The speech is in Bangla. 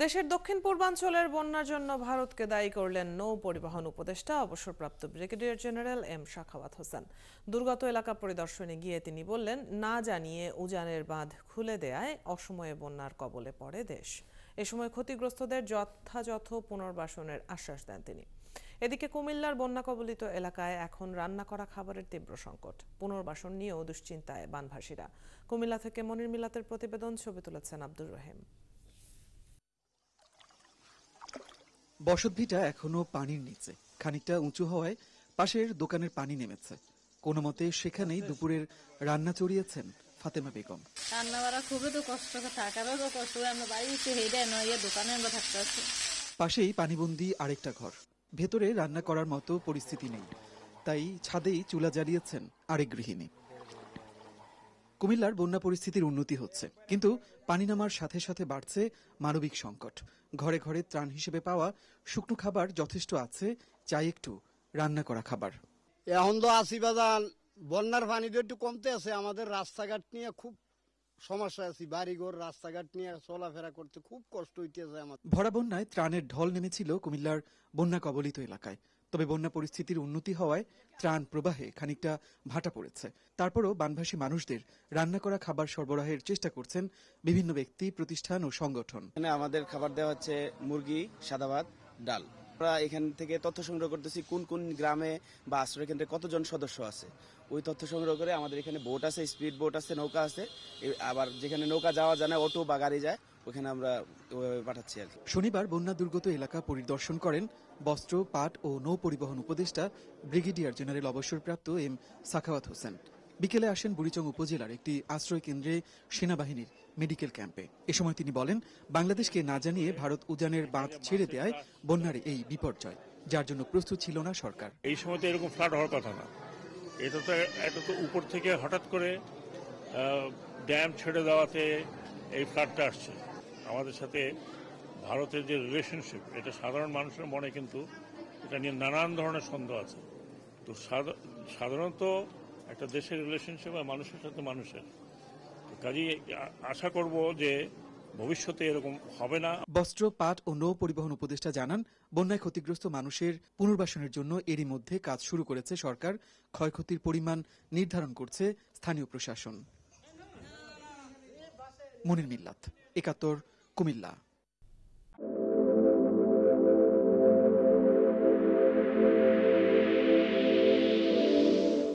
দেশের দক্ষিণ পূর্বাঞ্চলের বন্যার জন্য ভারতকে দায়ী করলেন নৌ পরিবহন উপদেষ্টা অবসরপ্রাপ্ত brigadier general M Sakhawat Hossain. দুর্গত এলাকা পরিদর্শনে গিয়ে তিনি বললেন, না জানিয়ে উজানের বাঁধ খুলে দেয়ায় অসময়ে বন্যার কবলে পড়ে দেশ। এ সময় ক্ষতিগ্রস্তদের যথাযথ পুনর্বাসনের আশ্বাস দেন তিনি। এদিকে কুমিল্লার বন্যা কবলিত এলাকায় এখন রান্না করা খাবারের তীব্র সংকট। পুনর্বাসন নিয়েও দুশ্চিন্তায় বানভাসীরা। কুমিল্লা থেকে মনির মিলাতের প্রতিবেদন, ছবি তুলেছেন আব্দুর রহিম। বসতভিটা এখনো পানির নিচে, খানিকটা উঁচু হওয়ায় পাশের দোকানের পানি নেমেছে। কোনো মতে সেখানেই দুপুরের রান্না চড়িয়েছেন ফাতেমা বেগম। রান্না করা খুবই তো কষ্ট, থাকারও তো কষ্ট। আমরা বাড়ি হেঁটে নয়, দোকানে আমরা থাকতে আছি। পাশেই পানিবন্দি আরেকটা ঘর, ভেতরে রান্না করার মতো পরিস্থিতি নেই, তাই ছাদেই চুলা জ্বালিয়েছেন আরেক গৃহিণী। কুমিল্লার বন্যা পরিস্থিতির উন্নতি হচ্ছে, কিন্তু পানি নামার সাথে সাথে বাড়ছে মানবিক সংকট। ঘরে ঘরে ত্রাণ হিসেবে পাওয়া শুকনো খাবার যথেষ্ট আছে, চাই একটু রান্না করা খাবার। এখন তো আসি বাজান, বন্যার পানি তো একটু কমতে আছে। আমাদের রাস্তাঘাট নিয়ে খুব সমস্যা আছে, বাড়িঘর রাস্তাঘাট নিয়ে চলাফেরা করতে খুব কষ্ট হইতেছে আমাদের। ভরা বন্যায় ত্রাণের ঢল নেমেছিল কুমিল্লার বন্যা কবলিত এলাকায়। তবে বন্যা পরিস্থিতির উন্নতি হওয়ায় ত্রাণ প্রবাহে খানিকটা ভাটা পড়েছে। তারপরও বানভাসী মানুষদের রান্না করা খাবার সরবরাহের চেষ্টা করছেন বিভিন্ন ব্যক্তি, প্রতিষ্ঠান ও সংগঠন। আমাদের খাবার দেওয়া হচ্ছে মুরগি, সাদা ভাত, ডাল। আমরা এখান থেকে তথ্য সংগ্রহ করতেছি কোন কোন গ্রামে বা আশ্রয় কেন্দ্রে কতজন সদস্য আছে। ওই তথ্য সংগ্রহ করে আমাদের এখানে বোট আছে, স্পিড বোট আছে, নৌকা আছে। আবার যেখানে নৌকা যাওয়া যায় না, অটো বা গাড়ি যায়, ওখানে আমরা পাঠাচ্ছি আর কি। শনিবার বন্যা দুর্গত এলাকা পরিদর্শন করেন বস্ত্র, পাট ও নৌ পরিবহন উপদেষ্টা ব্রিগেডিয়ার জেনারেল অবসরপ্রাপ্ত এম সাখাওয়াত হোসেন। বিকেলে আসেন বুড়িচং উপজেলার একটি আশ্রয় কেন্দ্রে সেনাবাহিনীর মেডিকেল ক্যাম্পে। এ সময় তিনি বলেন, বাংলাদেশকে না জানিয়ে ভারত উজানের বাঁধ ছেড়ে দেয় বন্যার এই বিপর্যয়, যার জন্য প্রস্তুত ছিল না সরকার। এই সময় তো এরকম ফ্লাড হওয়ার কথা না। এটা তো উপর থেকে হঠাৎ করে ড্যাম ছেড়ে দেওয়াতে এই ফ্লাডটা আসছে। আমাদের সাথে ভারতের যে রিলেশনশিপ, এটা সাধারণ মানুষের মনে কিন্তু এটা নিয়ে নানান ধরনের সন্দেহ আছে। তো সাধারণত একটা দেশের রিলেশনশিপ আর মানুষের সাথে মানুষের, কাজেই আশা করব যে ভবিষ্যতে এরকম হবে না। বস্ত্র, পাট ও নৌ পরিবহন উপদেষ্টা জানান, বন্যায় ক্ষতিগ্রস্ত মানুষের পুনর্বাসনের জন্য এরই মধ্যে কাজ শুরু করেছে সরকার। ক্ষয়ক্ষতির পরিমাণ নির্ধারণ করছে স্থানীয় প্রশাসন। মনির মিল্লাত, ৭১, কুমিল্লা।